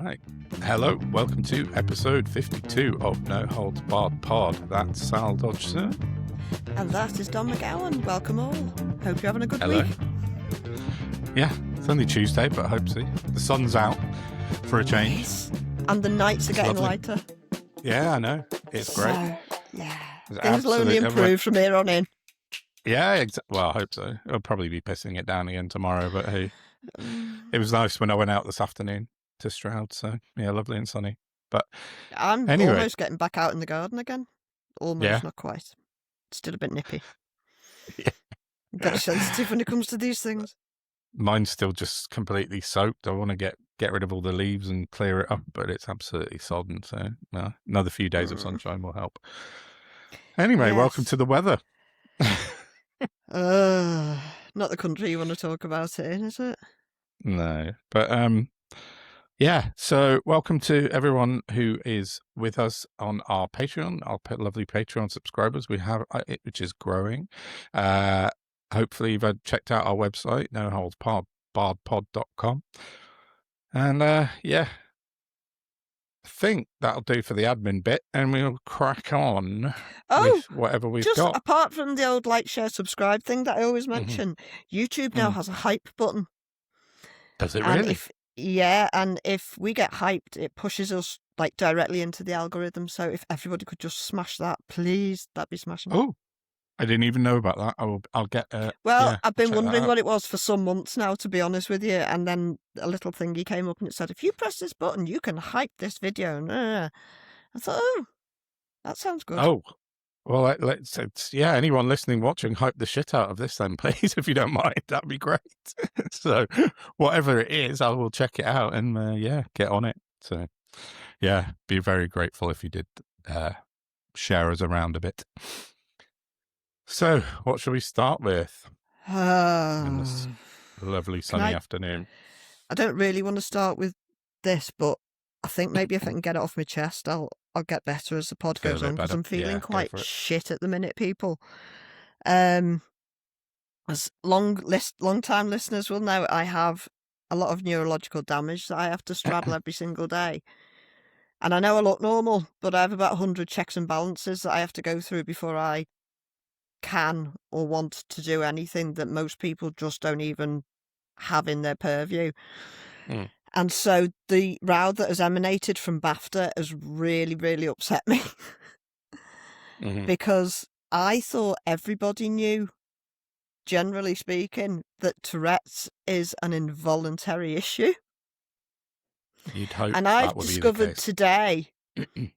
Right. Hello, welcome to episode 52 of No Holds Barred Pod. That's Sal Dodgson. And that is Don McGowan. Welcome all. Hope you're having a good Hello. week. Yeah, it's only Tuesday, but hopefully the sun's out for a change. Yes. And the nights are getting lovely. lighter. Yeah, I know. It's great. So, yeah. It's Things will only improve from here on in. Yeah, well, I hope so. I'll probably be pissing it down again tomorrow, but hey, it was nice when I went out this afternoon to Stroud, so yeah, lovely and sunny. But I'm anyway. almost getting back out in the garden again. Almost, Yeah. not quite. Still a bit nippy. Yeah. Very sensitive when it comes to these things. Mine's still just completely soaked. I want to get rid of all the leaves and clear it up, but it's absolutely sodden. So another few days of sunshine will help. Anyway, Yes. Welcome to the weather. Not the country you want to talk about it in, is it? No, but yeah. So welcome to everyone who is with us on our Patreon, our lovely Patreon subscribers. We have it, which is growing. Hopefully you've checked out our website, noholdsbarredpod.com. And yeah, I think that'll do for the admin bit, and we'll crack on with whatever we've just got. Apart from the old like, share, subscribe thing that I always mention, YouTube now has a hype button. Does it And really? and if we get hyped, it pushes us like directly into the algorithm. So if everybody could just smash that, please, that'd be smashing. Oh, I didn't even know about that. I'll get. I've been wondering what it was for some months now, to be honest with you. And then a little thingy came up and it said, if you press this button, you can hype this video. And I thought, that sounds good. Oh, well, anyone listening, watching, hype the shit out of this then, please, if you don't mind. That'd be great. So whatever it is, I will check it out and get on it. So yeah, be very grateful if you did share us around a bit. So what shall we start with in this lovely sunny afternoon? I don't really want to start with this, but I think maybe if I can get it off my chest, I'll get better as the pod goes on, because I'm feeling quite shit at the minute, people. As long-time listeners will know, I have a lot of neurological damage that I have to straddle every single day. And I know I look normal, but I have about 100 checks and balances that I have to go through before I can or want to do anything that most people just don't even have in their purview. And so the row that has emanated from BAFTA has really, really upset me. Because I thought everybody knew, generally speaking, that Tourette's is an involuntary issue. You'd hope. And I've discovered today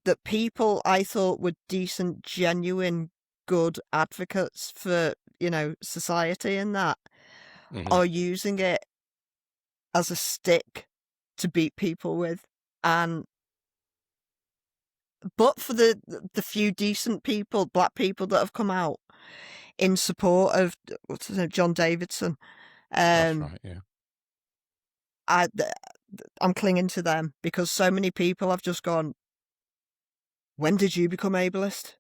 that people I thought were decent, genuine, good advocates for, society and that are using it as a stick to beat people with. But for the few decent people, black people that have come out in support of John Davidson, that's right, yeah. I'm clinging to them, because so many people have just gone, when did you become ableist?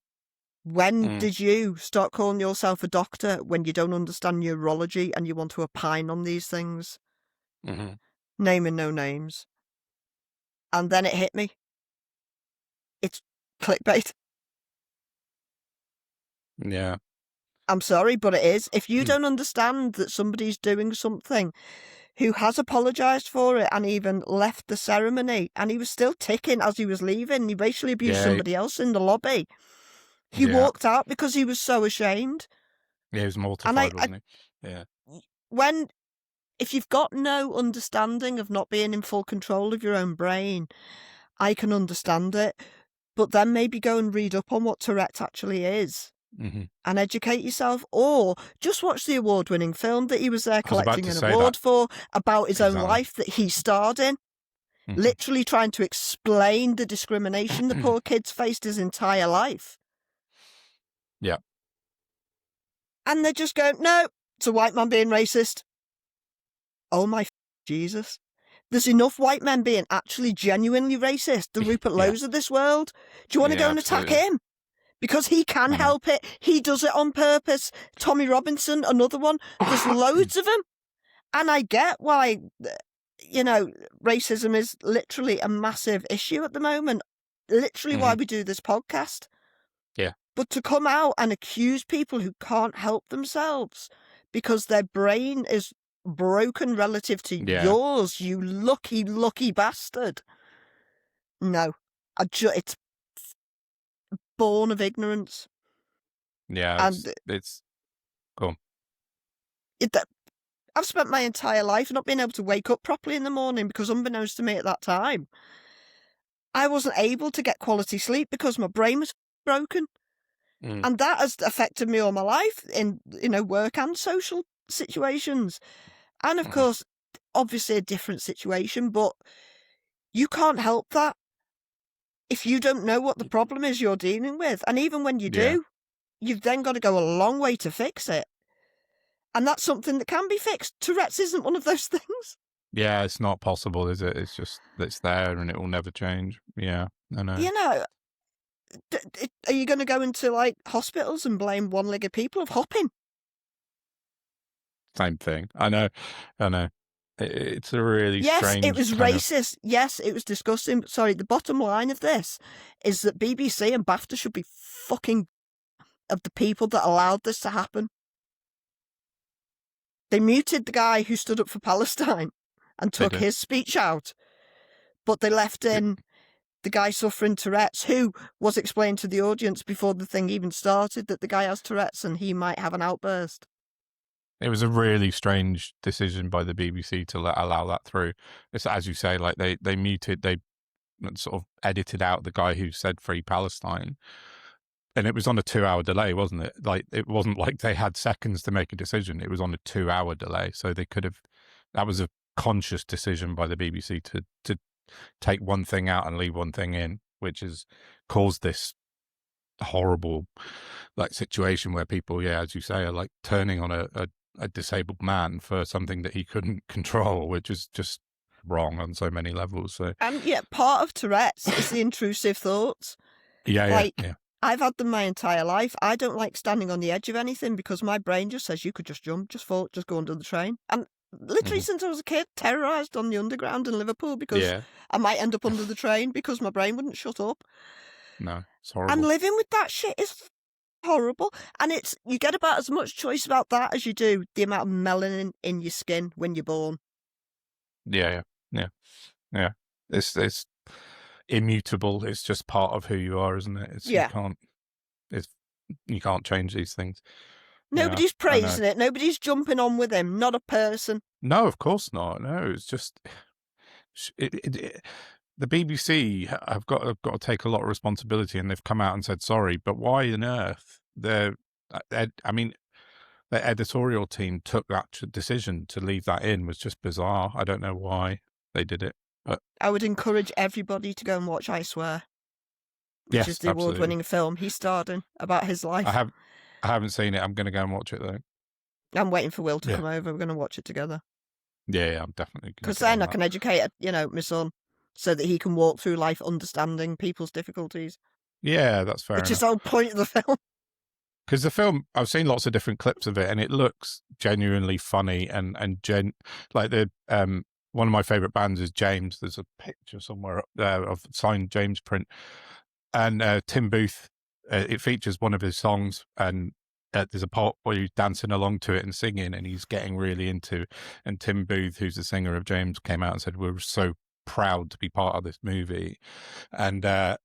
When did you start calling yourself a doctor when you don't understand neurology and you want to opine on these things? Naming no names. And then it hit me. It's clickbait. Yeah. I'm sorry, but it is. If you don't understand that somebody's doing something who has apologised for it and even left the ceremony, and he was still ticking as he was leaving, he racially abused somebody else in the lobby. He walked out because he was so ashamed. Yeah, he was mortified, wasn't he? Yeah. If you've got no understanding of not being in full control of your own brain, I can understand it. But then maybe go and read up on what Tourette actually is and educate yourself. Or just watch the award-winning film that he was there collecting an award for, about his own life that he starred in. Literally trying to explain the discrimination the poor kid's faced his entire life. Yeah. And they just go, no, it's a white man being racist. Oh my Jesus. There's enough white men being actually genuinely racist, the Rupert Lowe's of this world. Do you want to go and attack him? Because he can help it. He does it on purpose. Tommy Robinson, another one. There's loads of them. And I get why you know, racism is literally a massive issue at the moment. Literally why we do this podcast. Yeah. But to come out and accuse people who can't help themselves because their brain is broken relative to yours, you lucky, lucky bastard. No. It's born of ignorance. Yeah, it's cool. I've spent my entire life not being able to wake up properly in the morning because, unbeknownst to me at that time, I wasn't able to get quality sleep because my brain was broken. And that has affected me all my life in, work and social situations. And of course, obviously a different situation, but you can't help that if you don't know what the problem is you're dealing with. And even when you do, you've then got to go a long way to fix it. And that's something that can be fixed. Tourette's isn't one of those things. Yeah, it's not possible, is it? It's just, it's there and it will never change. Yeah, I know. You know, are you going to go into, like, hospitals and blame one-legged people of hopping? Same thing. I know. It's a really strange... Yes, it was racist. Yes, it was disgusting. But sorry, the bottom line of this is that BBC and BAFTA should be fucking of the people that allowed this to happen. They muted the guy who stood up for Palestine and took his speech out, but they left in the guy suffering Tourette's, who was explained to the audience before the thing even started that the guy has Tourette's and he might have an outburst. It was a really strange decision by the BBC to allow that through. It's, as you say, like they sort of edited out the guy who said Free Palestine. And it was on a 2-hour delay, wasn't it? Like, it wasn't like they had seconds to make a decision. It was on a 2-hour delay. So they could have, that was a conscious decision by the BBC to take one thing out and leave one thing in, which has caused this horrible, like, situation where people, as you say, are like turning on a disabled man for something that he couldn't control, which is just wrong on so many levels. So, and part of Tourette's is the intrusive thoughts. Yeah. I've had them my entire life. I don't like standing on the edge of anything because my brain just says you could just jump, just fall, just go under the train. And literally since I was a kid, terrorised on the underground in Liverpool because I might end up under the train because my brain wouldn't shut up. No, it's horrible. And living with that shit is horrible. And you get about as much choice about that as you do the amount of melanin in your skin when you're born. Yeah. It's immutable. It's just part of who you are, isn't it? You can't change these things. Nobody's praising it. Nobody's jumping on with him. Not a person. No, of course not. No, it's just the BBC have got to take a lot of responsibility, and they've come out and said sorry. But why on earth? Their editorial team took that decision to leave that in was just bizarre. I don't know why they did it. But I would encourage everybody to go and watch I Swear, which is the award-winning film he starred in about his life. I haven't seen it. I'm going to go and watch it, though. I'm waiting for Will to come over. We're going to watch it together. Yeah, I'm definitely going to. Because then I can educate, my son, so that he can walk through life understanding people's difficulties. Yeah, that's fair enough. Which is the whole point of the film. Because the film, I've seen lots of different clips of it, and it looks genuinely funny like the one of my favorite bands is James. There's a picture somewhere up there of signed James print, and Tim Booth. It features one of his songs, and there's a part where he's dancing along to it and singing, and he's getting really into. And Tim Booth, who's the singer of James, came out and said, "We're so proud to be part of this movie," and it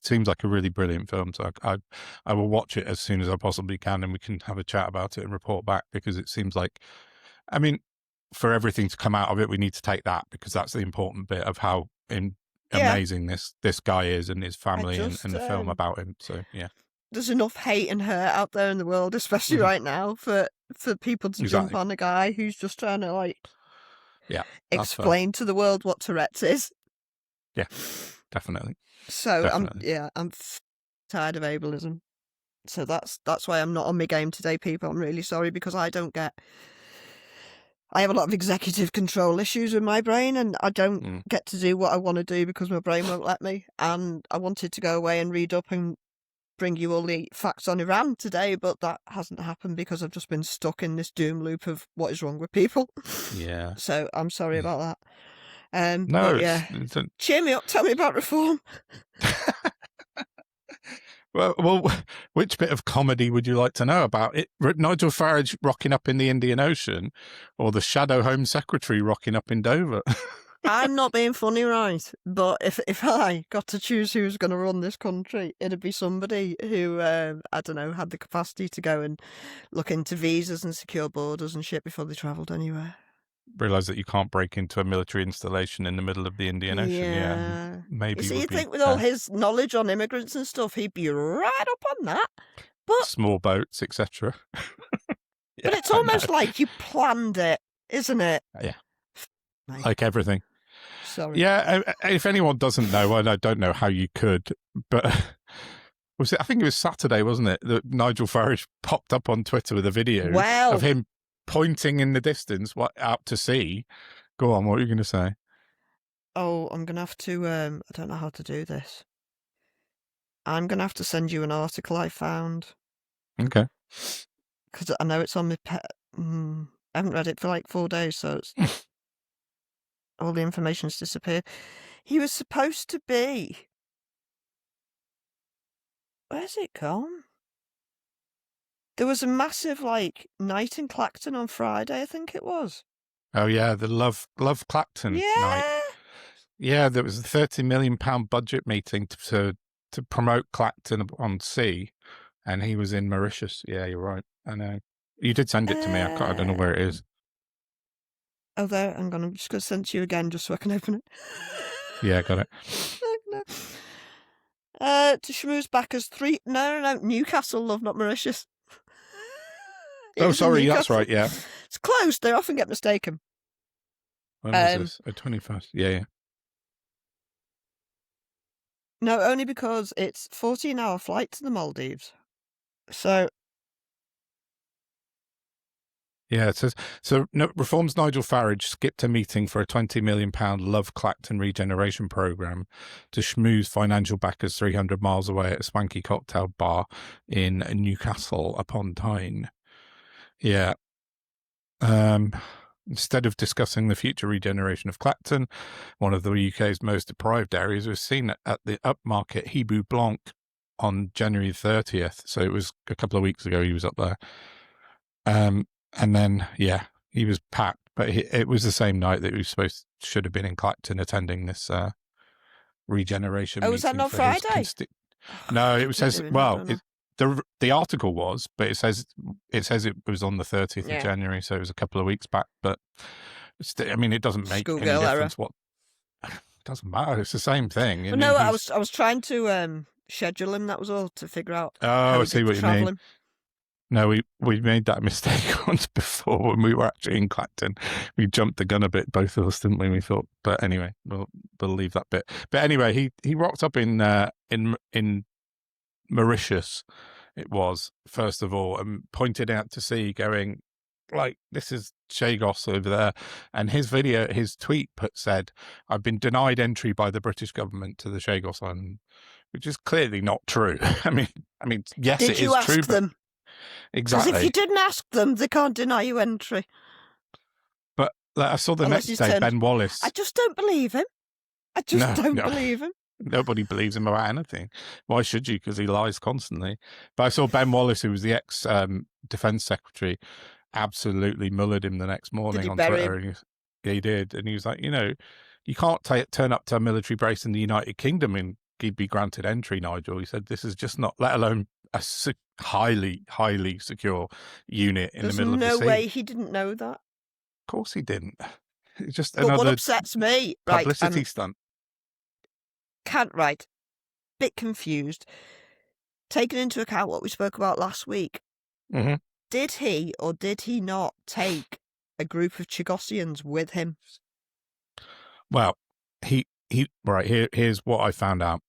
seems like a really brilliant film. So I will watch it as soon as I possibly can, and we can have a chat about it and report back, because it seems like, I mean, for everything to come out of it, we need to take that, because that's the important bit of how amazing this guy is and his family and the film about him. So there's enough hate and hurt out there in the world, especially right now, for people to jump on a guy who's just trying to explain to the world what Tourette's is. Yeah, definitely. So definitely. I'm tired of ableism. So that's why I'm not on my game today, people. I'm really sorry, because I have a lot of executive control issues with my brain, and I don't get to do what I want to do because my brain won't let me. And I wanted to go away and read up and bring you all the facts on Iran today, but that hasn't happened because I've just been stuck in this doom loop of what is wrong with people. Yeah. So I'm sorry about that. No, but yeah, cheer me up. Tell me about reform. Well, which bit of comedy would you like to know about? Nigel Farage rocking up in the Indian Ocean, or the Shadow Home Secretary rocking up in Dover? I'm not being funny, right? But if I got to choose who was going to run this country, it'd be somebody who, I don't know, had the capacity to go and look into visas and secure borders and shit before they travelled anywhere. Realise that you can't break into a military installation in the middle of the Indian Ocean. Yeah, maybe. You see, you'd think with all his knowledge on immigrants and stuff, he'd be right up on that. But small boats, etc. But it's almost like you planned it, isn't it? Yeah, like everything. Sorry. Yeah, if anyone doesn't know, and I don't know how you could, but I think it was Saturday, wasn't it, that Nigel Farage popped up on Twitter with a video of him pointing in the distance out to sea. Go on, what are you going to say? Oh, I'm going to have to, I don't know how to do this. I'm going to have to send you an article I found. Okay. Because I know it's on my I haven't read it for like 4 days, so it's all the information's disappeared. He was supposed to be... Where's it gone? There was a massive, night in Clacton on Friday, I think it was. Oh, yeah, the Love Clacton night. Yeah, there was a £30 million budget meeting to promote Clacton on sea, and he was in Mauritius. Yeah, you're right. I know. You did send it to me. I don't know where it is. Oh, there. Hang on. I'm just going to send it to you again just so I can open it. Yeah, got it. To schmooze backers 3... No. Newcastle, love, not Mauritius. Oh, sorry. That's right, yeah. It's close. They often get mistaken. When was this? 21st. Yeah. No, only because it's 14-hour flight to the Maldives. So... Yeah, it says, Reform's Nigel Farage skipped a meeting for a £20 million Love Clacton regeneration programme to schmooze financial backers 300 miles away at a swanky cocktail bar in Newcastle upon Tyne. Yeah. Instead of discussing the future regeneration of Clacton, one of the UK's most deprived areas, was seen at the upmarket Hebrew Blanc on January 30th. So it was a couple of weeks ago he was up there. And then, he was packed, but it was the same night that he should have been in Clacton attending this regeneration meeting. Oh, was that not Friday? No, it says, the article was, but it says it was on the 30th of January, so it was a couple of weeks back, but it doesn't make any difference. It doesn't matter. It's the same thing. No, I was trying to schedule him, that was all, to figure out how I see what you mean. No, we made that mistake once before when we were actually in Clacton. We jumped the gun a bit, both of us, didn't we? We thought, but anyway, we'll leave that bit. But anyway, he rocked up in Mauritius. It was, first of all, and pointed out to sea, going this is Chagos over there. And his tweet said, "I've been denied entry by the British government to the Chagos Island," which is clearly not true. I mean, yes, it is true. Did you ask them? Exactly. Because if you didn't ask them, they can't deny you entry. But I saw the next day, Ben Wallace. I just don't believe him. I just don't believe him. Nobody believes him about anything. Why should you? Because he lies constantly. But I saw Ben Wallace, who was the ex-defence secretary, absolutely mullered him the next morning on Twitter. And he did. And he was like, you can't turn up to a military base in the United Kingdom and he'd be granted entry, Nigel. He said, this is just not, let alone a highly, highly secure unit in the middle of the sea. There's no way he didn't know that. Of course he didn't. It's just but what upsets me, publicity stunt. Bit confused. Taking into account what we spoke about last week, did he or did he not take a group of Chagosians with him? Well, here's what I found out.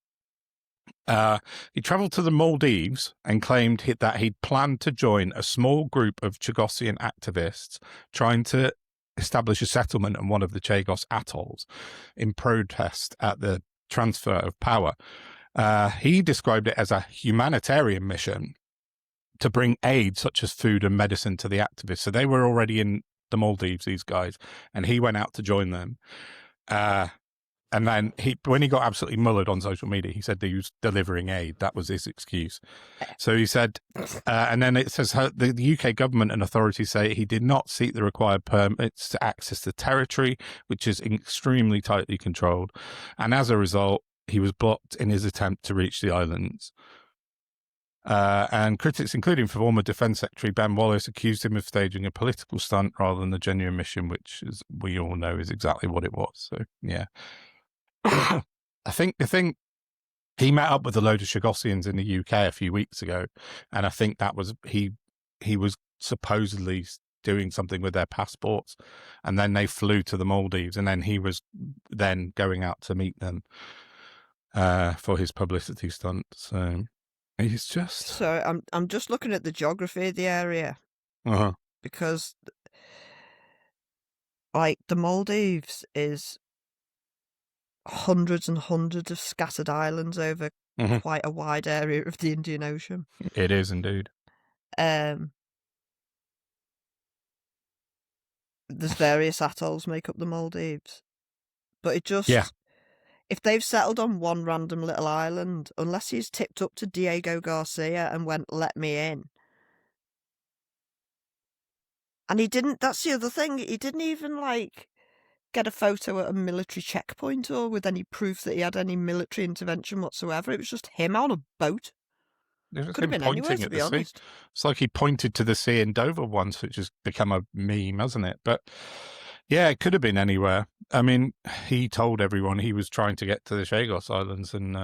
He travelled to the Maldives and claimed that he'd planned to join a small group of Chagosian activists trying to establish a settlement on one of the Chagos atolls in protest at the transfer of power. He described it as a humanitarian mission to bring aid such as food and medicine to the activists. So they were already in the Maldives, these guys, and he went out to join them. And then when he got absolutely mullered on social media, he said that he was delivering aid. That was his excuse. So he said, and then it says the UK government and authorities say he did not seek the required permits to access the territory, which is extremely tightly controlled. And as a result, he was blocked in his attempt to reach the islands. And critics, including former Defence Secretary Ben Wallace, accused him of staging a political stunt rather than a genuine mission, which, as we all know, is exactly what it was. So, yeah. I think the thing, he met up with a load of Chagosians in the UK a few weeks ago, and I think that was, he was supposedly doing something with their passports, and then they flew to the Maldives, and then he was then going out to meet them for his publicity stunt. So he's just... So I'm just looking at the geography of the area, because like the Maldives is hundreds and hundreds of scattered islands over quite a wide area of the Indian Ocean. It is indeed. There's various atolls make up the Maldives, but it just, if they've settled on one random little island, unless he's tipped up to Diego Garcia and went, "Let me in," and he didn't. That's the other thing. He didn't even like get a photo at a military checkpoint or with any proof that he had any military intervention whatsoever. It was just him on a boat. Could have been anywhere, to be honest. It's like he pointed to the sea in Dover once, which has become a meme, hasn't it? But yeah, it could have been anywhere. I mean, he told everyone he was trying to get to the Chagos Islands, and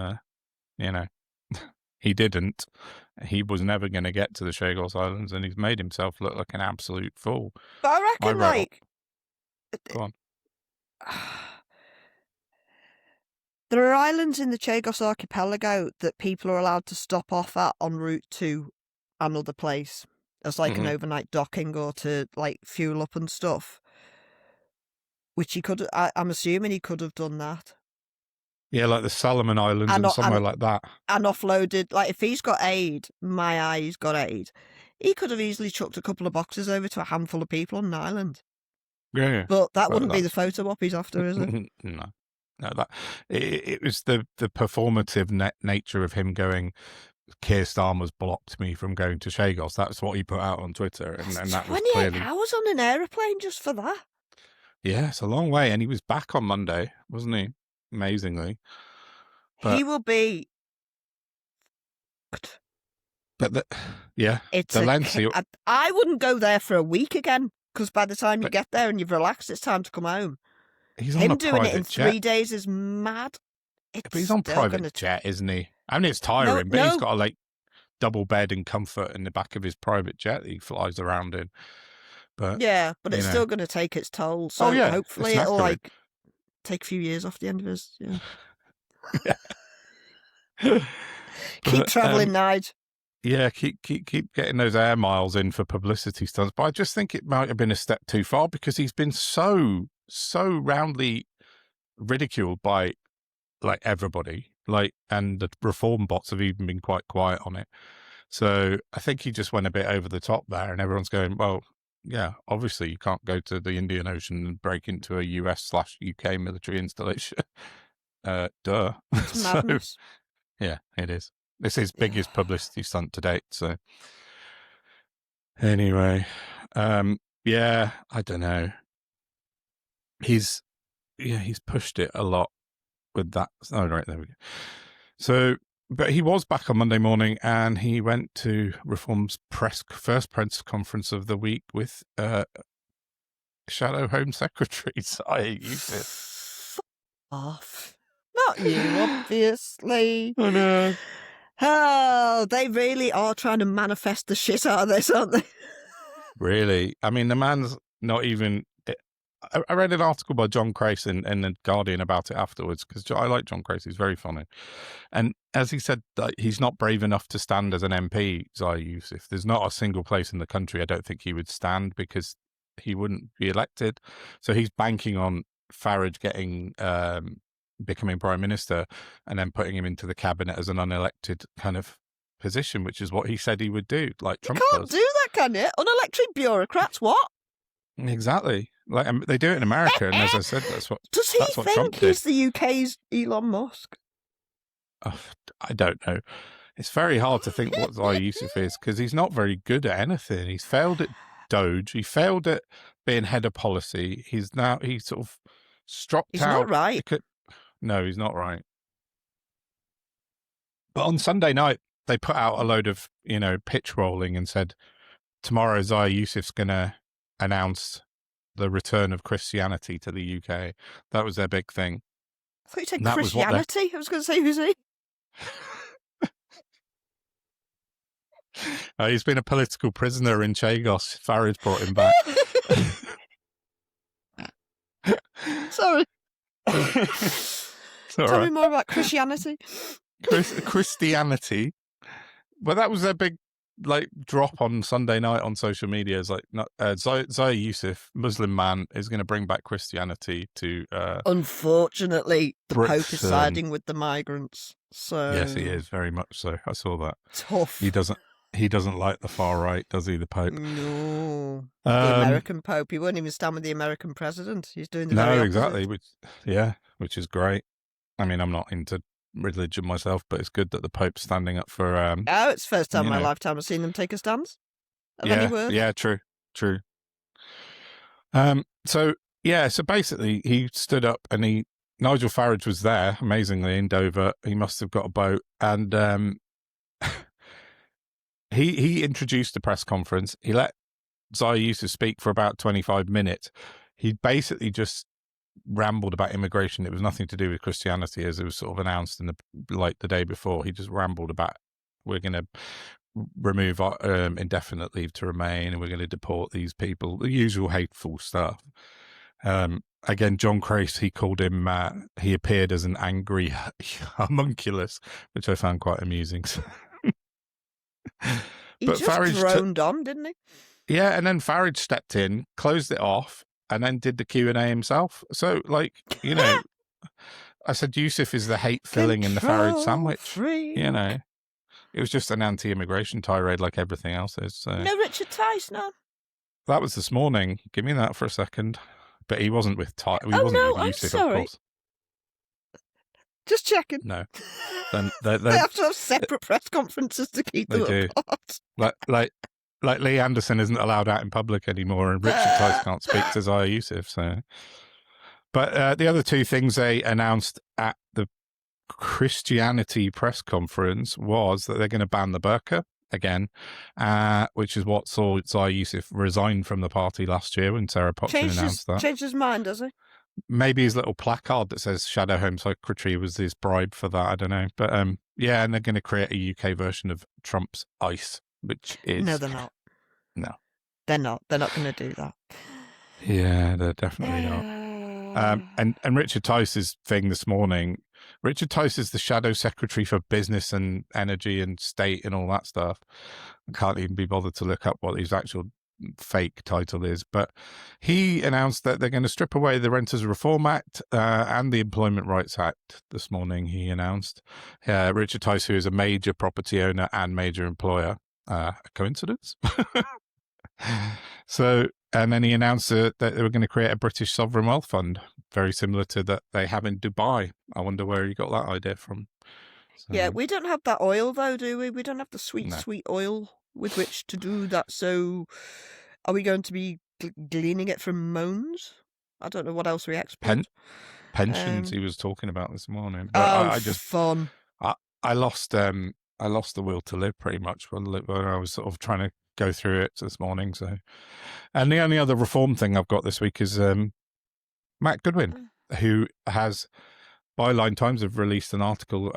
he didn't. He was never going to get to the Chagos Islands, and he's made himself look like an absolute fool. But I reckon, go on. There are islands in the Chagos archipelago that people are allowed to stop off at en route to another place as like an overnight docking or to like fuel up and stuff. Which he could, I'm assuming he could have done that. Yeah, like the Solomon Islands and somewhere like that. And offloaded, like if he's got aid, he's got aid. He could have easily chucked a couple of boxes over to a handful of people on an island. Yeah, but that wouldn't be the photo op he's after, is it? No, that it was the performative nature of him going, Keir Starmer's blocked me from going to Chagos. That's what he put out on Twitter, and that was 28 hours on an aeroplane just for that. Yeah, it's a long way, and he was back on Monday, wasn't he? Amazingly, he will be. But it's I wouldn't go there for a week again. Because by the time you get there and you've relaxed, it's time to come home. He's on a doing it in jet. 3 days is mad. But he's on private jet, isn't he? I mean, it's tiring, but he's got a double bed and comfort in the back of his private jet that he flies around in. But yeah, but it's still going to take its toll. So hopefully it'll take a few years off the end of his. Yeah. Keep travelling, Nige. Yeah, keep getting those air miles in for publicity stunts. But I just think it might have been a step too far because he's been so roundly ridiculed by everybody, and the reform bots have even been quite quiet on it. So I think he just went a bit over the top there, and everyone's going, well, yeah, obviously you can't go to the Indian Ocean and break into a US/UK military installation. Duh. It's madness. Yeah, it is. This is his biggest publicity stunt to date. So anyway, I don't know. He's pushed it a lot with that. Oh, right, there we go. So, but he was back on Monday morning, and he went to Reform's first press conference of the week with Shadow Home Secretary Zia Yusuf. Off. Not you, obviously. I know. Oh, they really are trying to manifest the shit out of this, aren't they? Really? I mean, the man's not even... I read an article by John Crace in The Guardian about it afterwards, because I like John Crace. He's very funny. And as he said, he's not brave enough to stand as an MP, Zia Yusuf. There's not a single place in the country I don't think he would stand because he wouldn't be elected. So he's banking on Farage getting becoming prime minister and then putting him into the cabinet as an unelected kind of position, which is what he said he would do, like Trump Can't does. do that, can you? Unelected bureaucrats, what? Exactly. Like they do it in America, and as I said, that's what Does he that's what Trump think did. he's the UK's Elon Musk? Oh, I don't know. It's very hard to think what Zia Yusuf is, because he's not very good at anything. He's failed at Doge. He failed at being head of policy. He's sort of stropped He's out. not right. No, he's not right. But on Sunday night, they put out a load of, pitch rolling and said, tomorrow Zia Yusuf's going to announce the return of Christianity to the UK. That was their big thing. I thought you said Christianity. I was going to say, who's he? He's been a political prisoner in Chagos. Farage brought him back. Sorry. Tell me Right. more about Christianity. Christianity. Well, that was their big drop on Sunday night on social media. Is Zia Yusuf, Muslim man, is going to bring back Christianity to. Unfortunately, the Britain. Pope is siding with the migrants. So yes, he is, very much so. I saw that. Tough. He doesn't like the far right, does he? The Pope. No, the American Pope. He won't even stand with the American president. He's doing the very opposite. Exactly. Which is great. I mean, I'm not into religion myself, but it's good that the Pope's standing up for. It's the first time in my lifetime I've seen them take a stance. Any word? Yeah, true. So basically, he stood up and Nigel Farage was there, amazingly, in Dover. He must have got a boat, and he introduced the press conference. He let Zia Yusuf speak for about 25 minutes. He basically just rambled about immigration. It was nothing to do with Christianity, as it was sort of announced in the day before. He just rambled about, we're going to remove indefinite leave to remain, and we're going to deport these people, the usual hateful stuff. Again, John Crace, he called him, he appeared as an angry homunculus, which I found quite amusing. He just droned on, didn't he? Yeah, and then Farage stepped in, closed it off, and then did the Q&A himself. So, I said Yusuf is the hate filling in the Farage sandwich. Freak. It was just an anti-immigration tirade like everything else is. So. No Richard Tice, no? That was this morning. Give me that for a second. But he wasn't with Tice. He wasn't with Yusuf, I'm sorry. of course. Just checking. No. They have to have separate press conferences to keep them apart. Like Lee Anderson isn't allowed out in public anymore, and Richard Tice can't speak to Zia Yusuf. So, but the other two things they announced at the Christianity press conference was that they're going to ban the burqa again, which is what saw Zia Yusuf resign from the party last year when Sarah Potson announced that. Changed his mind, does he? Maybe his little placard that says Shadow Home Secretary was his bribe for that. I don't know. But and they're going to create a UK version of Trump's ICE, which is... No, they're not. No. They're not. They're not going to do that. Yeah, they're definitely not. And Richard Tice's thing this morning, Richard Tice is the Shadow Secretary for Business and Energy and State and all that stuff. I can't even be bothered to look up what his actual fake title is, but he announced that they're going to strip away the Renters Reform Act and the Employment Rights Act this morning. He announced Richard Tice, who is a major property owner and major employer. A coincidence? So, and then he announced that they were going to create a British sovereign wealth fund, very similar to that they have in Dubai. I wonder where he got that idea from. So, yeah, we don't have that oil though, do we? We don't have the sweet oil with which to do that. So are we going to be gleaning it from moans? I don't know what else we export. Pensions he was talking about this morning. But I just fun. I lost the will to live pretty much when I was sort of trying to go through it this morning. So, and the only other reform thing I've got this week is Matt Goodwin, who has Byline Times have released an article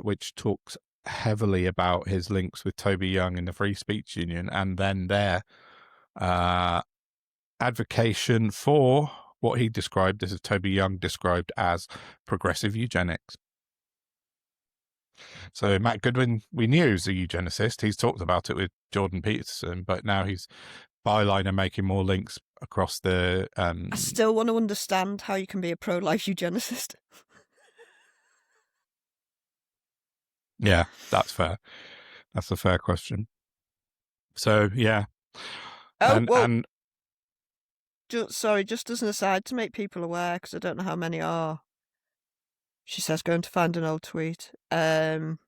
which talks heavily about his links with Toby Young in the Free Speech Union, and then their advocation for what he described, this is Toby Young described as progressive eugenics. So Matt Goodwin, we knew he was a eugenicist. He's talked about it with Jordan Peterson, but now he's Byline and making more links across the... I still want to understand how you can be a pro-life eugenicist. Yeah, that's fair. That's a fair question. So yeah, Oh, well, and just as an aside to make people aware, because I don't know how many are. She says, going to find an old tweet. 2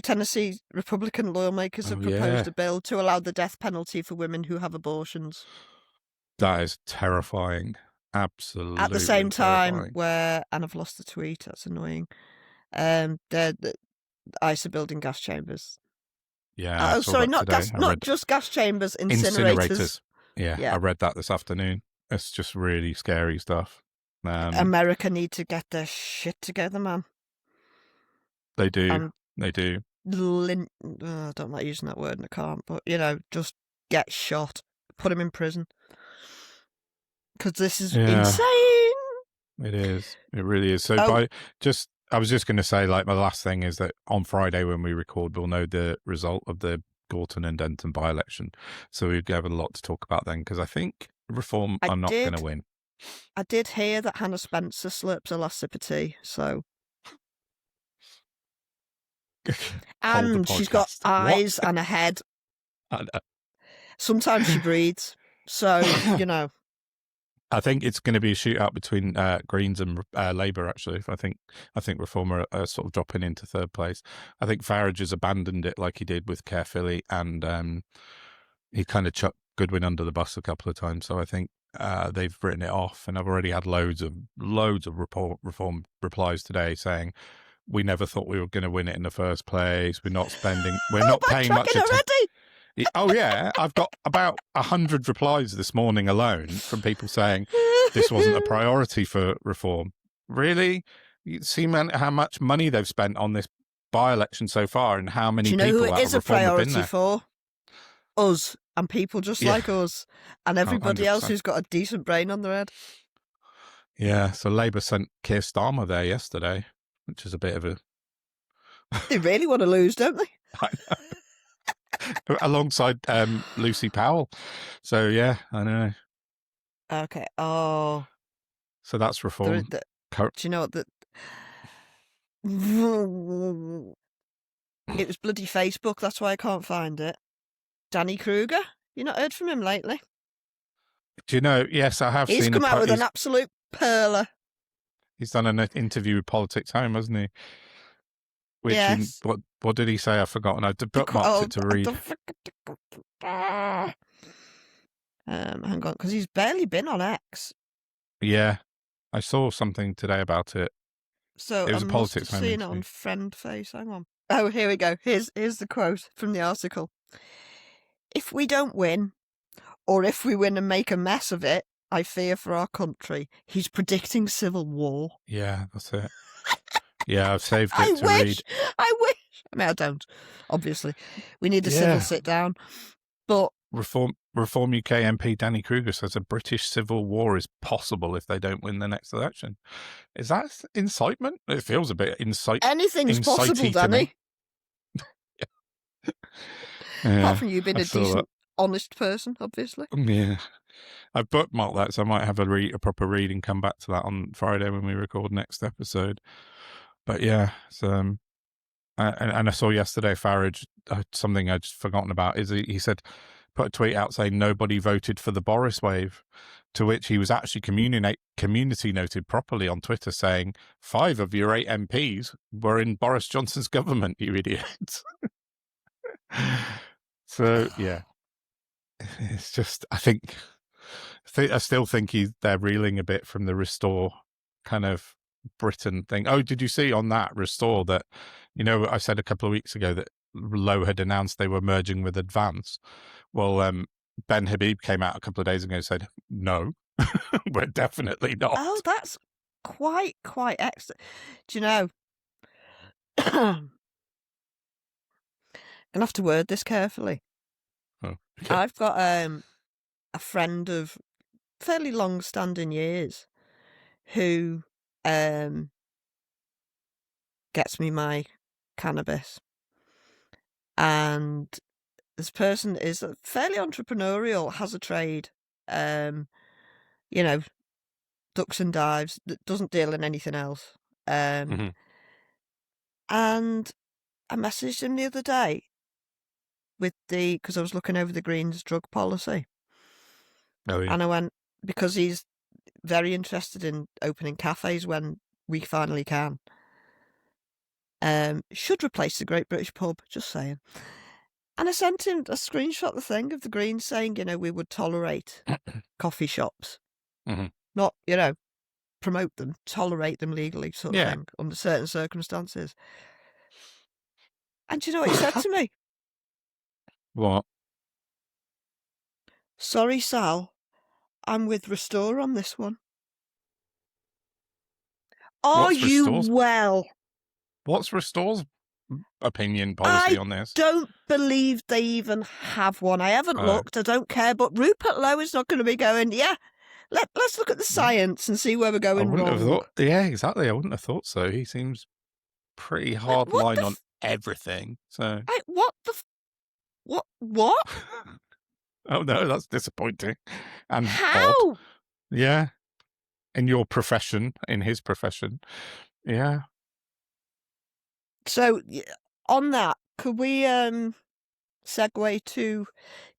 Tennessee Republican lawmakers have proposed yeah, a bill to allow the death penalty for women who have abortions. that is terrifying. At the Absolutely same time, terrifying. and I've lost the tweet, that's annoying. The ICE are building gas chambers. Yeah, I Oh, saw sorry, that today. I not read just gas chambers, incinerators. Yeah, Yeah, I read that this afternoon. It's just really scary stuff. America need to get their shit together, man. They do. And They do. I don't like using that word and I can't, but, just get shot. Put him in prison. Because this is insane. It is. It really is. So Oh. I was just going to say, like, my last thing is that on Friday when we record, we'll know the result of the Gorton and Denton by-election. So we'd have a lot to talk about then, because I think Reform are not going to win. I did hear that Hannah Spencer slurps her last sip of tea, so... And she's got eyes and a head. I know. Sometimes she breathes, so, I think it's going to be a shootout between Greens and Labour. Actually, I think Reform are sort of dropping into third place. I think Farage has abandoned it like he did with Caerphilly, and he kind of chucked Goodwin under the bus a couple of times. So I think they've written it off. And I've already had loads of Reform replies today saying, "We never thought we were going to win it in the first place. We're not spending. We're not paying much attention." Oh yeah, I've got about 100 replies this morning alone from people saying this wasn't a priority for Reform. Really? You see, man, how much money they've spent on this by-election so far, and how many people who it out is of Reform a have been priority there? for? Us and people just like us, and everybody 100%. else who's got a decent brain on their head. Yeah, so Labour sent Keir Starmer there yesterday, which is a bit of a. They really want to lose, don't they? I know. Alongside Lucy Powell. So yeah, I know. Okay. Oh. So that's Reform. Do you know what it was bloody Facebook, that's why I can't find it. Danny Kruger? You not heard from him lately? Do you know? Yes, I have seen. He's come out with an absolute perler. He's done an interview with Politics Home, hasn't he? Which yes. What did he say? I've forgotten. I bookmarked it to read. Hang on, because he's barely been on X. Yeah, I saw something today about it. So it was a Politics Home seen it on Friend Face. Hang on. Oh, here we go. Here's the quote from the article. If we don't win, or if we win and make a mess of it, I fear for our country. He's predicting civil war. Yeah, that's it. Yeah, I've saved it to read. I wish. I mean, I don't, obviously. We need a civil sit down. But Reform UK MP Danny Kruger says a British civil war is possible if they don't win the next election. Is that incitement? It feels a bit anything's possible, Danny. Apart from you being a decent, honest person, obviously. Yeah. I've bookmarked that, so I might have a proper read and come back to that on Friday when we record next episode. But yeah, so, and I saw yesterday Farage, something I'd forgotten about, is he said, put a tweet out saying nobody voted for the Boris wave, to which he was actually community noted properly on Twitter saying 5 of your 8 MPs were in Boris Johnson's government, you idiots. So yeah, it's just, I still think they're reeling a bit from the Restore kind of Britain thing. Oh, did you see on that Restore that, I said a couple of weeks ago that Lowe had announced they were merging with Advance? Well, Ben Habib came out a couple of days ago and said, no, we're definitely not. Oh, that's quite excellent. Do you know, I'm going to have to word this carefully. Oh, okay. I've got a friend of fairly long-standing years who gets me my cannabis, and this person is fairly entrepreneurial, has a trade, ducks and dives, that doesn't deal in anything else. And I messaged him the other day because I was looking over the Greens drug policy. Oh, yeah. And I went, because he's very interested in opening cafes when we finally can. Should replace the Great British Pub, just saying. And I sent him a screenshot, the thing, of the Greens saying, we would tolerate coffee shops. Mm-hmm. Not, promote them, tolerate them legally, sort of thing, under certain circumstances. And do you know what he said to me? What? Sorry, Sal, I'm with Restore on this one. Are you well? What's Restore's opinion policy on this? I don't believe they even have one. I haven't looked. I don't care. But Rupert Lowe is not going to be going, let's look at the science and see where we're going wrong. Have thought, yeah, exactly. I wouldn't have thought so. He seems pretty hard line on everything. So what? Oh no, that's disappointing. And how? Odd. Yeah, in your profession, in his profession, yeah. So on that, could we segue to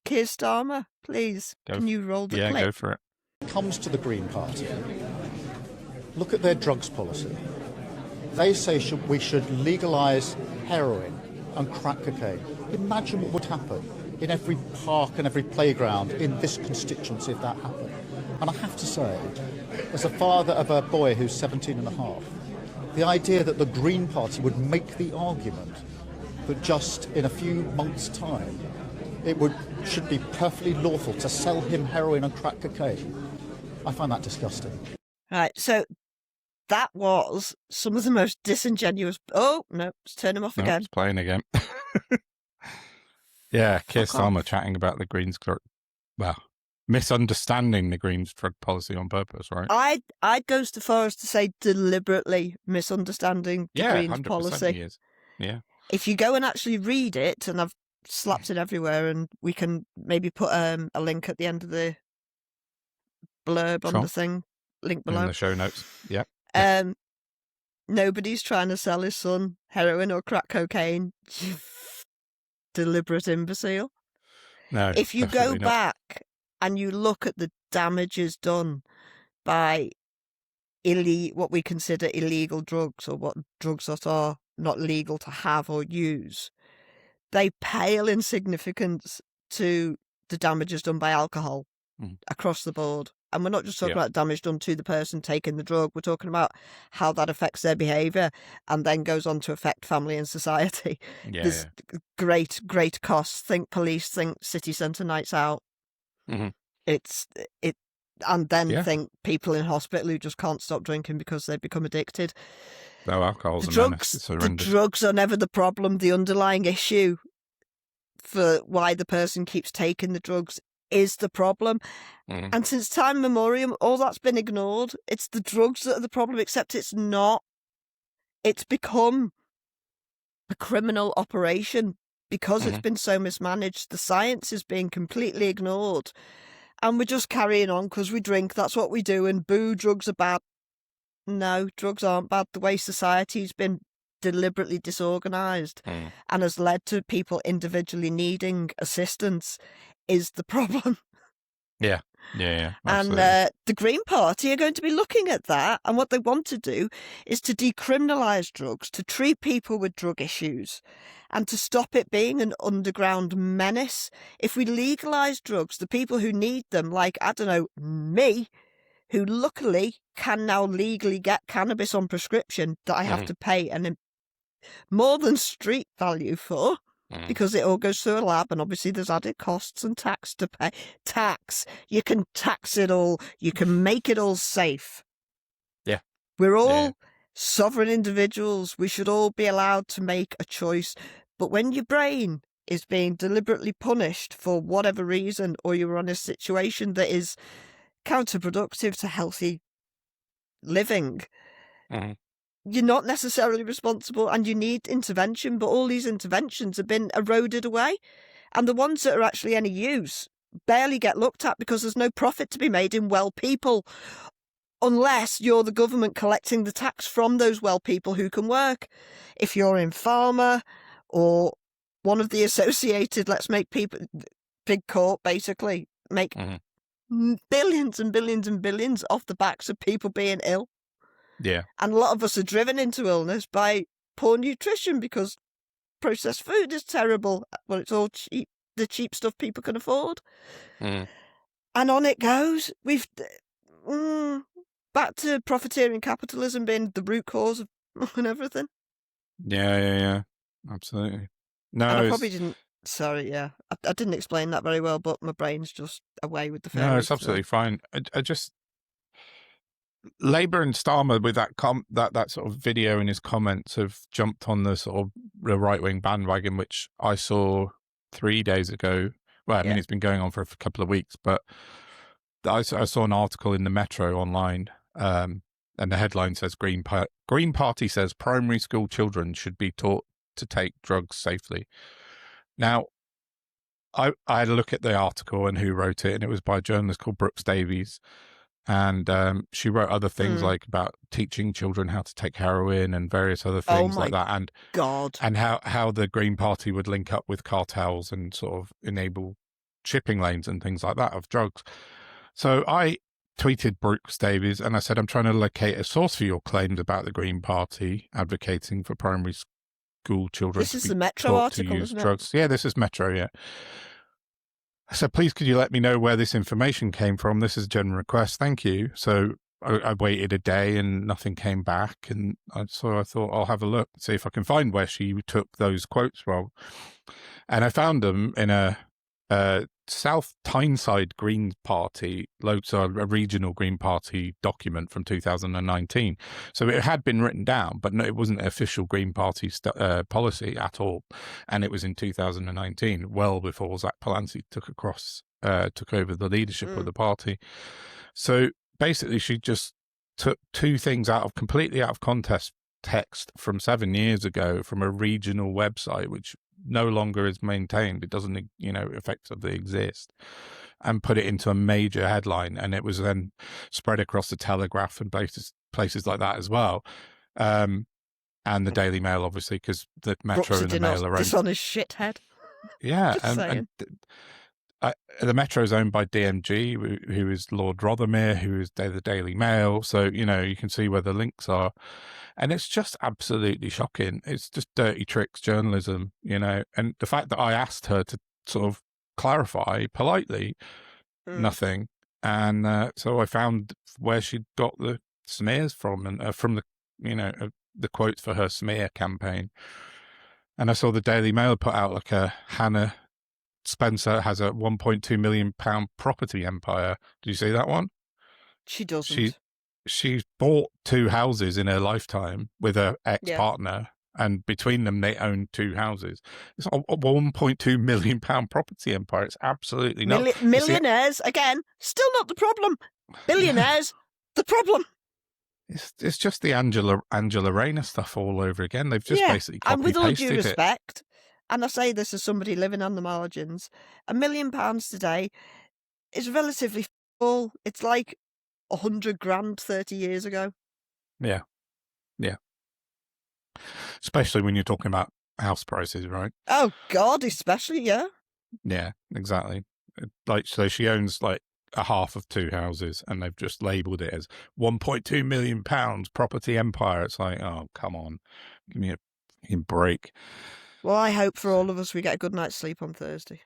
Keir Starmer, please? Can you roll the clip? Yeah, go for it. Comes to the Green Party, look at their drugs policy. They say we should legalise heroin and crack cocaine. Imagine what would happen in every park and every playground in this constituency if that happened. And I have to say, as a father of a boy who's 17 and a half, the idea that the Green Party would make the argument that just in a few months' time it should be perfectly lawful to sell him heroin and crack cocaine, I find that disgusting. Right, so that was some of the most disingenuous... Oh, no, let's turn him off again. It's playing again. Yeah, Keir Starmer chatting about the Greens... misunderstanding the Greens drug policy on purpose, right? I'd go so far as to say deliberately misunderstanding the Greens policy. He is. Yeah. If you go and actually read it, and I've slapped it everywhere, and we can maybe put a link at the end of the blurb on the thing, link below. In the show notes, yeah. Nobody's trying to sell his son heroin or crack cocaine. You deliberate imbecile. No, if you go back and you look at the damages done by what we consider illegal drugs, or what drugs that are not legal to have or use, they pale in significance to the damages done by alcohol across the board. And we're not just talking about damage done to the person taking the drug. We're talking about how that affects their behaviour and then goes on to affect family and society. There's great costs. Think police, think city centre nights out. Mm-hmm. And then think people in hospital who just can't stop drinking because they've become addicted. No, alcohol's the drugs are never the problem. The underlying issue for why the person keeps taking the drugs is the problem. And since time memoriam, all that's been ignored. It's the drugs that are the problem, except it's not. It's become a criminal operation because it's been so mismanaged. The science is being completely ignored. And we're just carrying on because we drink, that's what we do, and boo, drugs are bad. No, drugs aren't bad. The way society's been deliberately disorganised and has led to people individually needing assistance is the problem. Yeah. And the Green Party are going to be looking at that, and what they want to do is to decriminalise drugs, to treat people with drug issues, and to stop it being an underground menace. If we legalise drugs, the people who need them, like, I don't know, me, who luckily can now legally get cannabis on prescription that I have to pay more than street value for, because it all goes through a lab, and obviously there's added costs and tax to pay. Tax. You can tax it all. You can make it all safe. Yeah. We're all sovereign individuals. We should all be allowed to make a choice. But when your brain is being deliberately punished for whatever reason, or you're on a situation that is counterproductive to healthy living, you're not necessarily responsible, and you need intervention, but all these interventions have been eroded away, and the ones that are actually any use barely get looked at because there's no profit to be made in well people. unless you're the government collecting the tax from those well people who can work. If you're in pharma or one of the associated, let's make people, big corp basically, make billions and billions and billions off the backs of people being ill. Yeah. And a lot of us are driven into illness by poor nutrition because processed food is terrible. Well, it's all cheap, the cheap stuff people can afford. And on it goes. We've back to profiteering capitalism being the root cause of and everything. Yeah. Absolutely. No, and I probably didn't. Sorry, yeah, I didn't explain that very well, but my brain's just away with the fairies. No, it's absolutely fine. I just Labour and Starmer with that sort of video in his comments have jumped on the sort of the right wing bandwagon, which I saw 3 days ago. Well, I mean, it's been going on for a couple of weeks, but I saw an article in the Metro online, and the headline says Green Party says primary school children should be taught to take drugs safely. Now, I had a look at the article and who wrote it, and it was by a journalist called Brooks Davies. And she wrote other things like about teaching children how to take heroin and various other things like that. And God. And how the Green Party would link up with cartels and sort of enable shipping lanes and things like that of drugs. So I tweeted Brooks Davies and I said, I'm trying to locate a source for your claims about the Green Party advocating for primary school children. This is the Metro article, isn't it? Drugs. Yeah, this is Metro, yeah. So please, could you let me know where this information came from? This is a general request. Thank you. So I waited a day and nothing came back. And so I thought I'll have a look, see if I can find where she took those quotes from. And I found them in a South Tyneside Green Party, a regional Green Party document from 2019. So it had been written down, but no, it wasn't an official Green Party policy at all. And it was in 2019, well before Zach Palance took over the leadership of the party. So basically, she just took two things completely out of context from 7 years ago from a regional website, which no longer is maintained. It doesn't, effectively exist, and put it into a major headline. And it was then spread across the Telegraph and places like that as well. And the Daily Mail, obviously, because the Metro and the Mail are owned. Dishonest shithead. Yeah. And the Metro is owned by DMG, who is Lord Rothermere, who is the Daily Mail. So, you can see where the links are. And it's just absolutely shocking. It's just dirty tricks journalism, And the fact that I asked her to sort of clarify politely, nothing. And so I found where she'd got the smears from, and from the quotes for her smear campaign. And I saw the Daily Mail put out like a Hannah Spencer has a £1.2 million property empire. Did you see that one? She doesn't. She's bought 2 houses in her lifetime with her ex-partner, and between them they own 2 houses. It's a £1.2 million property empire. It's absolutely nuts. Millionaires, again, still not the problem. Billionaires, the problem. It's just the Angela Rayner stuff all over again. They've just basically copy-pasted it. And with all due respect, and I say this as somebody living on the margins, £1 million today is relatively full. It's like 100 grand 30 years ago. Yeah. Especially when you're talking about house prices, right? Oh God, especially, yeah. Yeah, exactly. So she owns like a half of 2 houses, and they've just labelled it as £1.2 million property empire. It's like, oh, come on, give me a break. Well, I hope for all of us we get a good night's sleep on Thursday.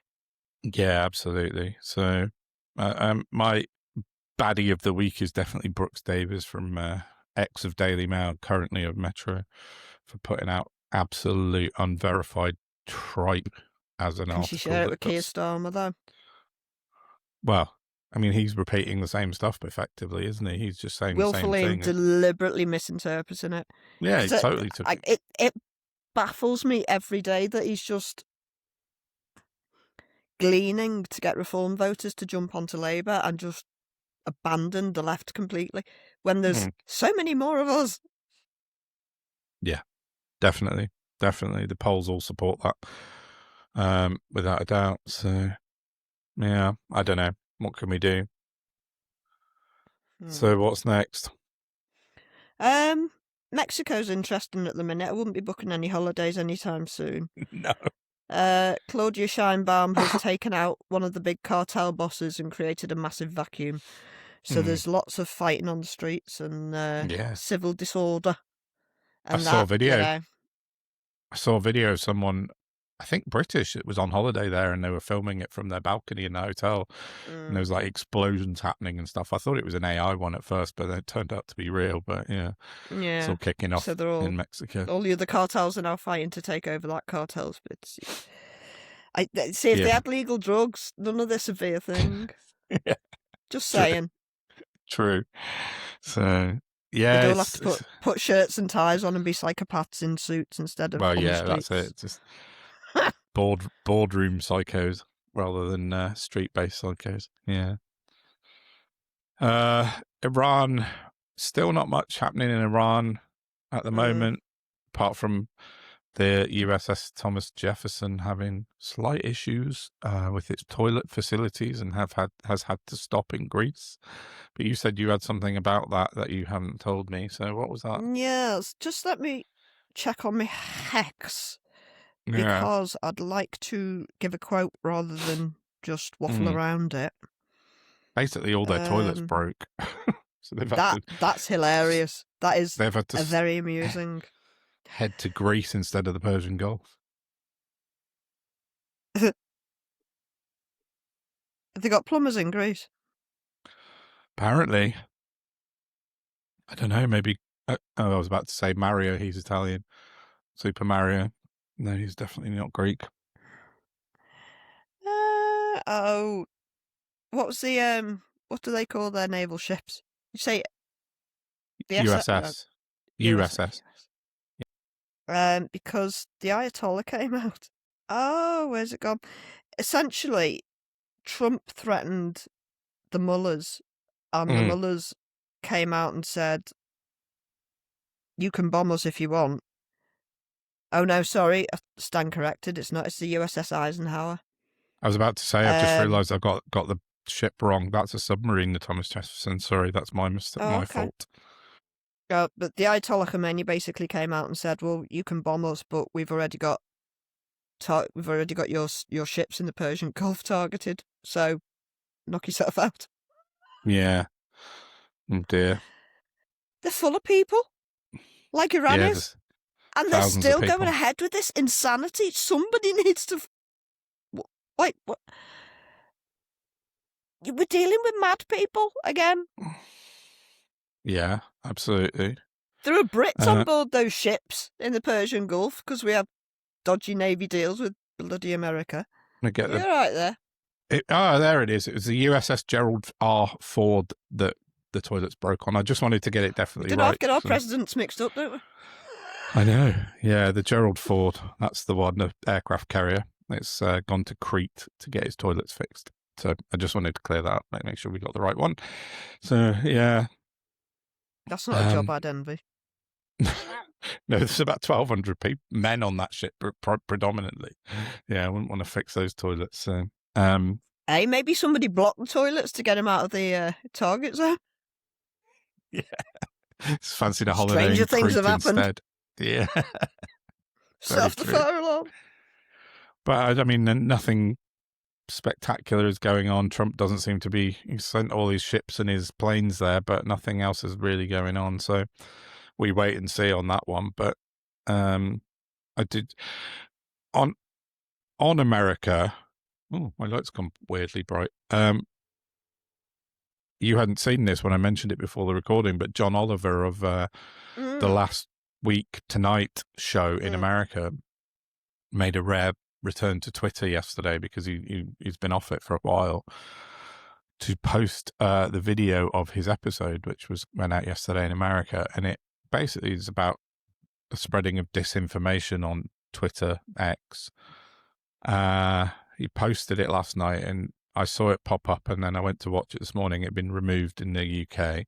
Yeah, absolutely. So my baddie of the week is definitely Brooks Davies from ex of Daily Mail, currently of Metro, for putting out absolute unverified tripe as an article. Can she share it with Keir Starmer, though? Well, I mean, he's repeating the same stuff effectively, isn't he? He's just saying willfully the same thing. And deliberately misinterpreting it. Yeah, he totally took it. It baffles me every day that he's just gleaning to get Reform voters to jump onto Labour and just abandon the left completely when there's so many more of us. Yeah, definitely. The polls all support that, without a doubt. So, yeah, I don't know. What can we do? So what's next? Mexico's interesting at the minute. I wouldn't be booking any holidays anytime soon. No. Claudia Scheinbaum has taken out one of the big cartel bosses and created a massive vacuum. So there's lots of fighting on the streets and civil disorder. And I saw a video. You know, I saw a video of someone, I think British, it was on holiday there, and they were filming it from their balcony in the hotel. And there was like explosions happening and stuff. I thought it was an AI one at first, but it turned out to be real. But it's all kicking off in Mexico. All the other cartels are now fighting to take over that cartel's bits. I see if they had legal drugs, none of this would be a thing. Just saying. True. So yeah, they'd all have to put shirts and ties on and be psychopaths in suits instead of. Well, on yeah, the that's it. Just boardroom psychos rather than street-based psychos. Yeah. Iran, still not much happening in Iran at the moment, apart from the USS Thomas Jefferson having slight issues with its toilet facilities and has had to stop in Greece. But you said you had something about that you haven't told me. So what was that? Yes, just let me check on my hex because I'd like to give a quote rather than just waffle around it. Basically, all their toilets broke. So that's hilarious. That is they've had to very amusing. Head to Greece instead of the Persian Gulf. Have they got plumbers in Greece? Apparently. I don't know, maybe... I was about to say Mario, he's Italian. Super Mario. No, he's definitely not Greek. What was the... what do they call their naval ships? You say... The USS. USS. Because the Ayatollah came out. Oh, where's it gone? Essentially, Trump threatened the mullahs, and the mullahs came out and said, "You can bomb us if you want." Oh no, sorry, I stand corrected. It's not. It's the USS Eisenhower. I was about to say, I've just realised I've got the ship wrong. That's a submarine, the Thomas Jefferson. Sorry, that's my mistake. My fault. But the Ayatollah Khomeini basically came out and said, "Well, you can bomb us, but we've already got your ships in the Persian Gulf targeted. So knock yourself out." Yeah. Oh dear. They're full of people, like Iran is, and they're still going ahead with this insanity. Somebody needs to. Wait, what? We're dealing with mad people again. Yeah, absolutely. There are Brits on board those ships in the Persian Gulf because we have dodgy Navy deals with bloody America. You're right there. There it is. It was the USS Gerald R. Ford that the toilets broke on. I just wanted to get it definitely right. Get our presidents mixed up, don't we? I know. Yeah, the Gerald Ford. That's the one, the aircraft carrier. It's gone to Crete to get its toilets fixed. So I just wanted to clear that up, make sure we got the right one. So, yeah. That's not a job I'd envy. No, there's about 1,200 men on that ship, predominantly. Yeah, I wouldn't want to fix those toilets. So, hey, maybe somebody blocked the toilets to get them out of the target zone. Yeah, it's fancy the holiday. Stranger things have happened. Instead. Yeah, Self the fire alarm. But I mean, nothing spectacular is going on. Trump doesn't seem to be. He sent all his ships and his planes there, but nothing else is really going on. So we wait and see on that one. But I did on America. Oh, my light's gone weirdly bright. You hadn't seen this when I mentioned it before the recording, but John Oliver of the Last Week Tonight show in America made a rare return to Twitter yesterday because he's been off it for a while to post the video of his episode, which went out yesterday in America, and it basically is about the spreading of disinformation on Twitter X. He posted it last night and I saw it pop up, and then I went to watch it this morning. It'd been removed in the UK.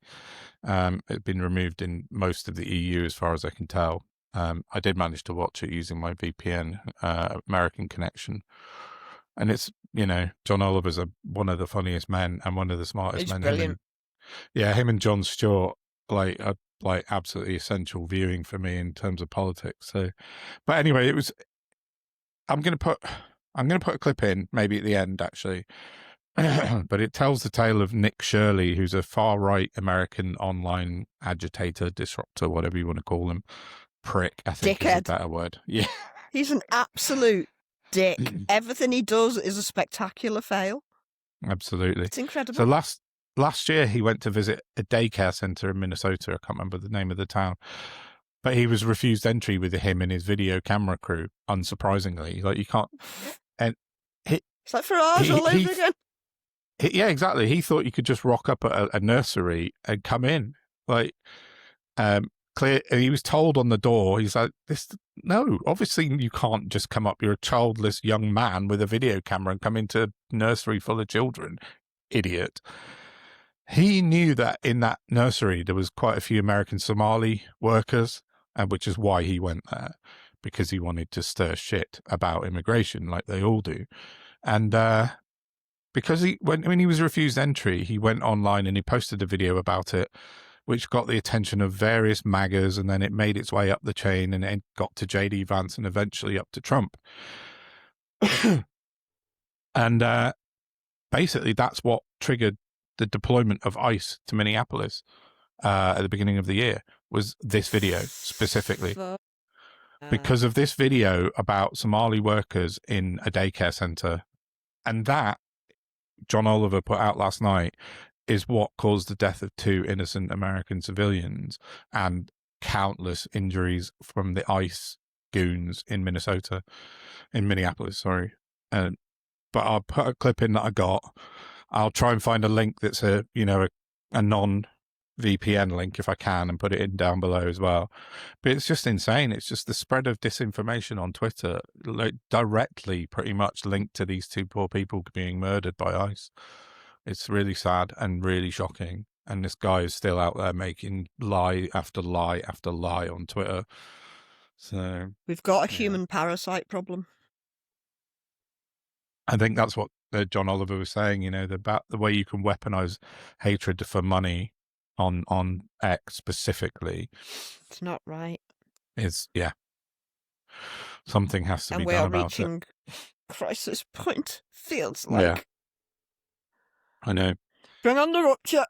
It'd been removed in most of the EU as far as I can tell. I did manage to watch it using my VPN American connection. And it's, John Oliver's one of the funniest men and one of the smartest men. Brilliant. Yeah, him and Jon Stewart are absolutely essential viewing for me in terms of politics. So, but anyway, it was. I'm gonna put a clip in maybe at the end actually, but it tells the tale of Nick Shirley, who's a far right American online agitator, disruptor, whatever you want to call him, prick. I think is a Dickhead. better word. Yeah, He's an absolute dick. Everything he does is a spectacular fail. absolutely. It's incredible. So last year he went to visit a daycare center in Minnesota. I can't remember the name of the town, but he was refused entry with him and his video camera crew. Unsurprisingly, like you can't. And it's like Farage all over again. Yeah, exactly. He thought you could just rock up at a nursery and come in, like clear. And he was told on the door, he's like, no, obviously you can't just come up. You're a childless young man with a video camera and come into a nursery full of children, idiot. He knew that in that nursery there was quite a few American Somali workers, and which is why he went there, because he wanted to stir shit about immigration like they all do. And because when he was refused entry, he went online and he posted a video about it, which got the attention of various MAGAs, and then it made its way up the chain and it got to J.D. Vance and eventually up to Trump. And basically that's what triggered the deployment of ICE to Minneapolis at the beginning of the year, was this video specifically. Because of this video about Somali workers in a daycare center. And that, John Oliver put out last night, is what caused the death of 2 innocent American civilians and countless injuries from the ICE goons in Minneapolis, sorry. But I'll put a clip in that I got. I'll try and find a link that's a non-VPN link if I can, and put it in down below as well. But it's just insane. It's just the spread of disinformation on Twitter, like, directly pretty much linked to these 2 poor people being murdered by ICE. It's really sad and really shocking. And this guy is still out there making lie after lie after lie on Twitter. So we've got a human parasite problem. I think that's what John Oliver was saying, about the way you can weaponize hatred for money on X specifically. It's not right. Something has to be done about it. And we are reaching crisis point, feels like. Yeah. I know. Bring on the rupture.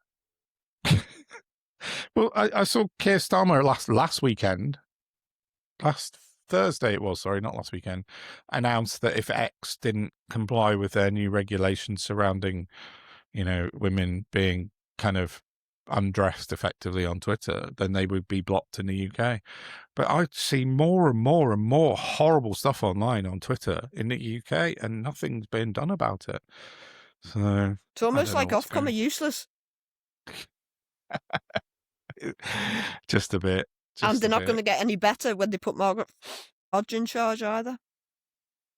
Well, I saw Keir Starmer last weekend, last Thursday it was, sorry, not last weekend, announced that if X didn't comply with their new regulations surrounding, women being kind of undressed effectively on Twitter, then they would be blocked in the UK. But I see more and more and more horrible stuff online on Twitter in the UK, and nothing's been done about it. So it's almost like Ofcom are useless. Just a bit. And they're not going to get any better when they put Margaret Hodge in charge either.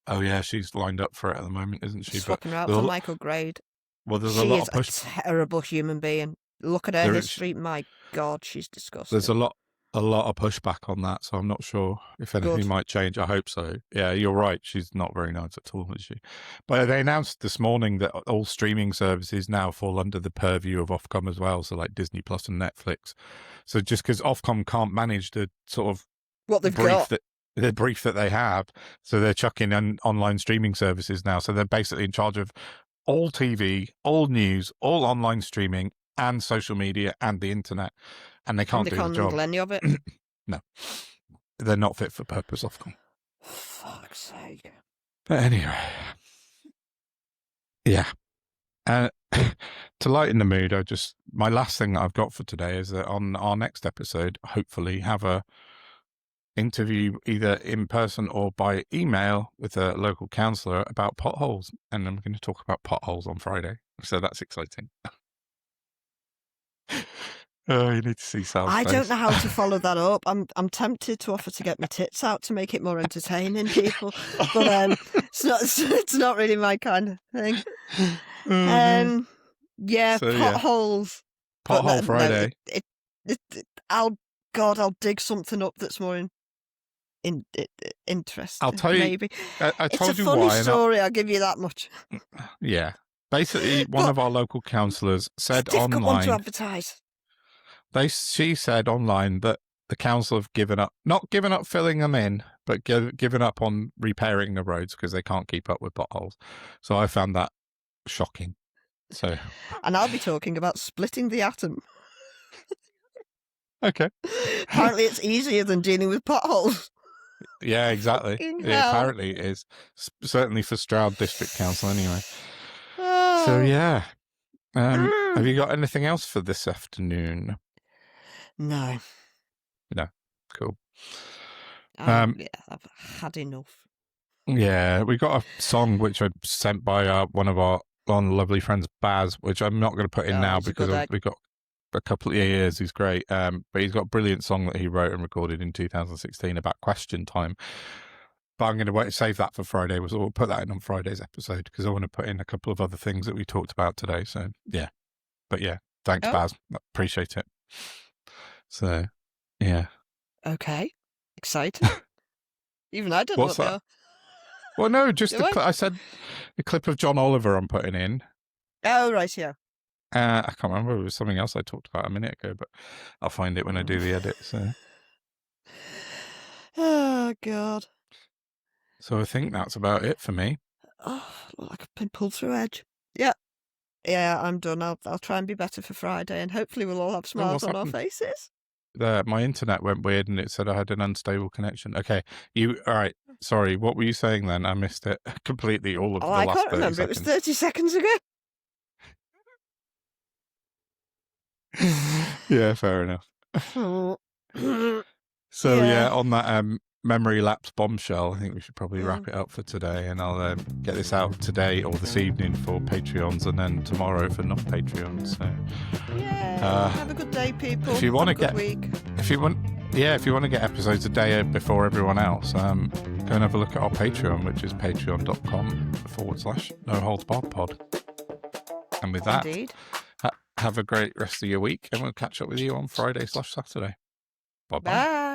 Oh yeah, she's lined up for it at the moment, isn't she? Swapping her out for Michael Grade. Well, there's she a lot is of push. A terrible human being. Look at her history. My God, she's disgusting. There's a lot of pushback on that, so I'm not sure if anything might change. I hope so. Yeah, you're right. She's not very nice at all, is she? But they announced this morning that all streaming services now fall under the purview of Ofcom as well, so like Disney Plus and Netflix. So just because Ofcom can't manage the sort of what they've got. The brief that they have, so they're chucking in online streaming services now. So they're basically in charge of all TV, all news, all online streaming, and social media and the internet, and they can't do the job. They can't handle any of it. No, they're not fit for purpose, Ofcom. Fuck's sake. But anyway, yeah. To lighten the mood, my last thing that I've got for today is that on our next episode, hopefully have a interview either in person or by email with a local councillor about potholes, and I'm going to talk about potholes on Friday, so that's exciting. Oh, you need to see Sal's I face. don't know how to follow that up. I'm tempted to offer to get my tits out to make it more entertaining, people, but it's not really my kind of thing. Yeah, so, potholes. Pothole Friday. I'll dig something up that's more interesting. I'll tell you. Maybe I told it's a you funny why. Story. I'll give you that much. Yeah, Basically, one of our local councillors said Difficult one to online. advertise. She said online that the council have not given up filling them in, but given up on repairing the roads because they can't keep up with potholes. So I found that shocking. So, And I'll be talking about splitting the atom. okay. Apparently it's easier than dealing with potholes. Yeah, exactly. Fucking Yeah, hell. apparently it is. Certainly for Stroud District Council anyway. So, Oh. yeah. Have you got anything else for this afternoon? No. No. Cool. Yeah, I've had enough. Yeah, we got a song which I sent by one of our lovely friends, Baz, which I'm not going to put in now he's a good because egg. we got a couple of years. He's great, but he's got a brilliant song that he wrote and recorded in 2016 about question time. But I'm going to save that for Friday. We'll put that in on Friday's episode because I want to put in a couple of other things that we talked about today. So yeah, but yeah, thanks, Baz. Appreciate it. So yeah. Okay. Exciting. Even I don't know what they are. Well, no, just I said the clip of John Oliver I'm putting in. Oh, right, yeah. I can't remember. It was something else I talked about a minute ago, but I'll find it when I do the edit. So. Oh, God. So I think that's about it for me. Oh, look like I've been pulled through edge. Yeah. Yeah, I'm done. I'll try and be better for Friday, and hopefully we'll all have smiles on our faces. My internet went weird and it said I had an unstable connection. Okay, all right. Sorry, what were you saying then? I missed it completely. All of the last 30 seconds. I can't remember. It was 30 seconds ago. Yeah, fair enough. So yeah, on that memory lapse bombshell, I think we should probably wrap it up for today, and I'll get this out today or this evening for Patreons, and then tomorrow for non-Patreons. So have a good day, people. If you want to get week. if you want to get episodes a day before everyone else, go and have a look at our Patreon, which is patreon.com/noholdsbarredpod. And with that, have a great rest of your week, and we'll catch up with you on Friday/Saturday. Bye-bye. Bye.